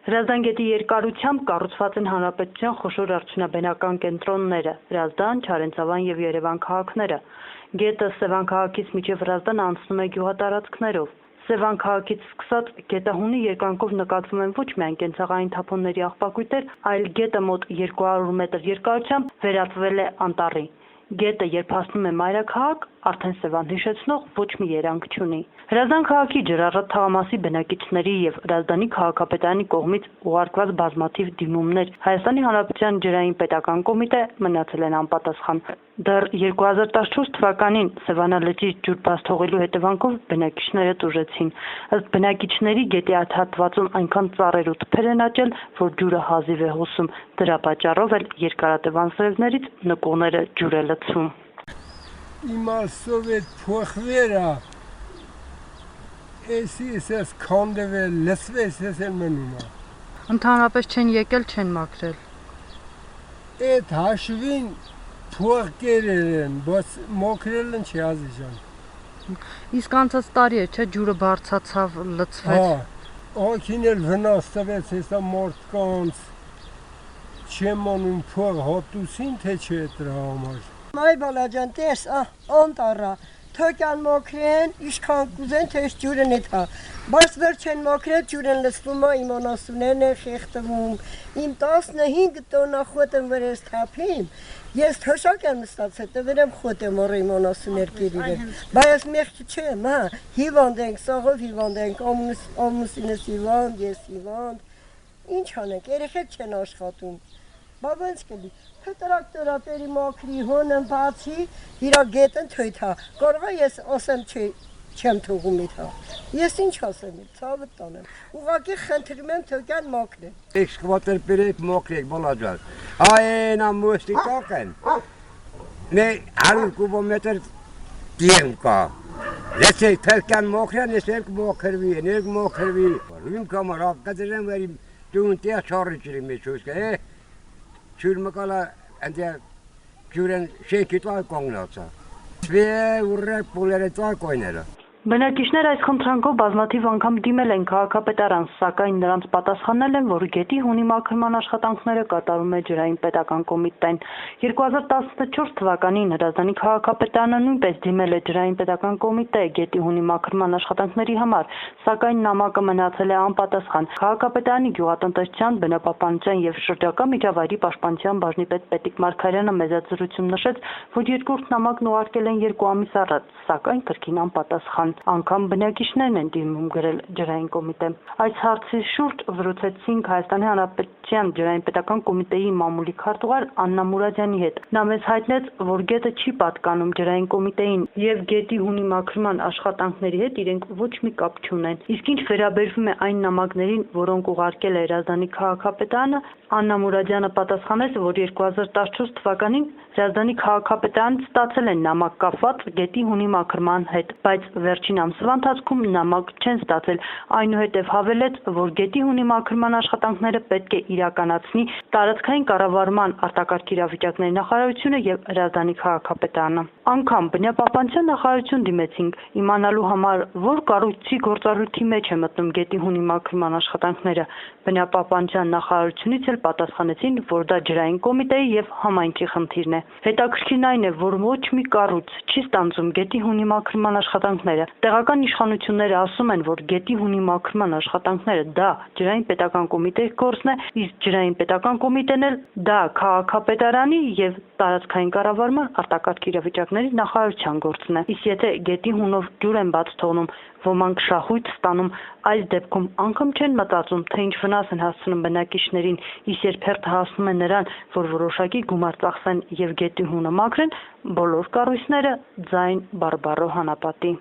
Հրազդան գետի երկարությամբ կառուցված են հանրապետության խոշոր արդյունաբերական կենտրոնները՝ Հրազդան, Չարենցավան և Երևան քաղաքները։ Գետը Սևան քաղաքից մինչև Հրազդան անցնում է գյուղատարածքներով։ Սևան քաղաքից սկսած գետահունի երկայնքով նկատվում են ոչ միայն կենցաղային թափոնների աղբակույտեր, այլ գետը մոտ 200 մետր երկարությամբ վերածվել է անտառի։ Գետը երբ հասնում է մայրաքաղաք, արդեն Սևան հիշեցնող ոչ մի երանգ չունի։ Հրազդան քաղաքի ջրառատ թաղամասի բնակիչների եւ Հրազդանի քաղաքապետարանի կողմից ուղարկված բազմաթիվ դիմումներ Հայաստանի Հանրապետության ջրային պետական կոմիտե մնացել են անպատասխան։ Դեռ 2014 թվականին Սևանա լճից ջուր բաց թողելու հետևանքով բնակիչները տուժեցին։ Ըստ բնակիչների գետի այդ հատվածում այնքան ծառեր ու թփեր են աճել, որ ջուրը հազիվ է հոսում։ Դրա պատճառով էլ երկարատևան սերունդներից նկուղները ջուր է լցվում։ Հիմա սովետ փոխվերա էսիս քանդվել լսվես են մնում։ Ընդհանրապես չեն եկել, չեն մաքրել։ Այդ հաշվին փող կերել են, բայց մաքրել են չի ազիժան։ Իսկ անցած տարի է, չէ, ջուրը բարձացավ, լցվեց։ Ակին էլ վնաս տվեց հեսա մարդկանց չեմ անում փող հատուսին, թե չէ դրա համար։ Մայ բալաջան տես, անտառա, թոքյան մոքրեն, իշքան կուզեն, թե ջուրը նետա։ Բայց վերջեն մոքրել ջուրն լցվում է, իմ անասուններն են խեղդվում, իմ 15 տոննա խոտ եմ վրես թափիմ, ես թոշակ եմ ստացել, վերեմ խոտ եմ առ իմ անասուններ կերիրել։ Բայց մեղքի չեմ, հիվանդ ենք, սաղով հիվանդ ենք, ամուսինս հիվանդ, ես հիվանդ, ինչ անենք, երեխեք չեն աշխատում։ Բաբենց կլի, տրակտորա տերի մոքրի, հոնն բացի, իրա գետն թույթա, կարող է ես ասեմ չեմ թողում իթա, ես ինչ ասեմ, ցավը տանեմ, ուղղակի խնդրում եմ թոքյան մոքրեն։ Էքսկավատոր բերեք մոքրեք բալաջան, այն ամուստի տակեն, մի 100 կուբոմետր դիեմ կա, լեցեք թոքյան մոքրեն, ես երկ մոքրվի, իմ կամար աղկատերեն վերիմ դուն տեղ չարի ջրի մեջ ուսկա, Ջուր մկալա այնտեղ ջուրեն շենքի տակ կանգնած է։ Շվե ուրեք պոլերը տակ կոյները։ Բնակիչները այս խնդրանքով բազմաթիվ անգամ դիմել են քաղաքապետարան, սակայն նրանց պատասխանել են, որ գետի հունի մաքրման աշխատանքները կատարում է ջրային պետական կոմիտեն։ 2014 թվականին Հրազդանի քաղաքապետարանը նույնպես դիմել է ջրային պետական կոմիտե գետի հունի մաքրման աշխատանքների համար, սակայն նամակը մնացել է անպատասխան։ Քաղաքապետարանի գյուղատնտեսության, բնապահպանության եւ շրջակա միջավայրի պաշտպանության բաժնի պետ Պետիկ Մարգարյանը մեծացրություն նշեց, որ երկրորդ նամակն ուղարկել են 2 ամիս առաջ, սակայն կրկին անպատասխան։ Անգամ բնակիչներն են դիմում գրել ջրային կոմիտե։ Այս հարցի շուրջ զրուցեցինք Հայաստանի Հանրապետության ջրային պետական կոմիտեի մամուլի քարտուղար Աննա Մուրադյանի հետ։ Նա մեզ հայտնեց, որ գետը չի պատկանում ջրային կոմիտեին եւ գետի հունի մաքրման աշխատանքների հետ իրենք ոչ մի կապ չունեն։ Իսկ ինչ վերաբերվում է այն նամակներին, որոնք ուղարկել է Հրազդանի քաղաքապետարանը, Աննա Մուրադյանը պատասխանեց, որ 2014 թվականին Հրազդանի քաղաքապետարանից ստացել են նամակ կապված գետի հունի մաքրման հետ, բայց վերջին ամսվա ընթացքում նամակ չեն ստացել, այնուհետև հավելեց, որ գետի հունի մաքրման աշխատանքները պետք է իրականացնի տարածքային կառավարման արտակարգ իրավիճակների նախարարությունը եւ Հրազդանի քաղաքապետարանը։ Անգամ բնապահպանության նախարարություն դիմեցինք իմանալու համար, որ կառույցի գործառույթի մեջ է մտնում գետի հունի մաքրման աշխատանքները։ Բնապահպանության նախարարությունից էլ պատասխանեցին, որ դա ջրային կոմիտեի եւ համայնքի խնդիրն է։ Հետաքրքիրն այն է, որ ոչ մի կառույց չի ստանձում գետի հունի մաքրման աշխատանքները։ Տեղական իշխանությունները ասում են, որ գետի հունի մաքրման աշխատանքները դա ջրային պետական կոմիտեի գործն է, իսկ ջրային պետական կոմիտեն էլ դա քաղաքապետարանի եւ տարածքային կառավարման արտակարգ իրավիճակների նախարարության գործն է։ Իսկ եթե գետի հունով ջուր են բաց թողնում, ոմանք շահույթ ստանում, այս դեպքում անգամ չեն մտածում, թե ինչ վնաս են հասցնում բնակիչներին, իսկ երբ հերթը հասնում է նրան, որ որոշակի գումար ծախսեն եւ գետի հունը մաքրեն, բոլոր կառույցները ձայն բարբառո հանապատի։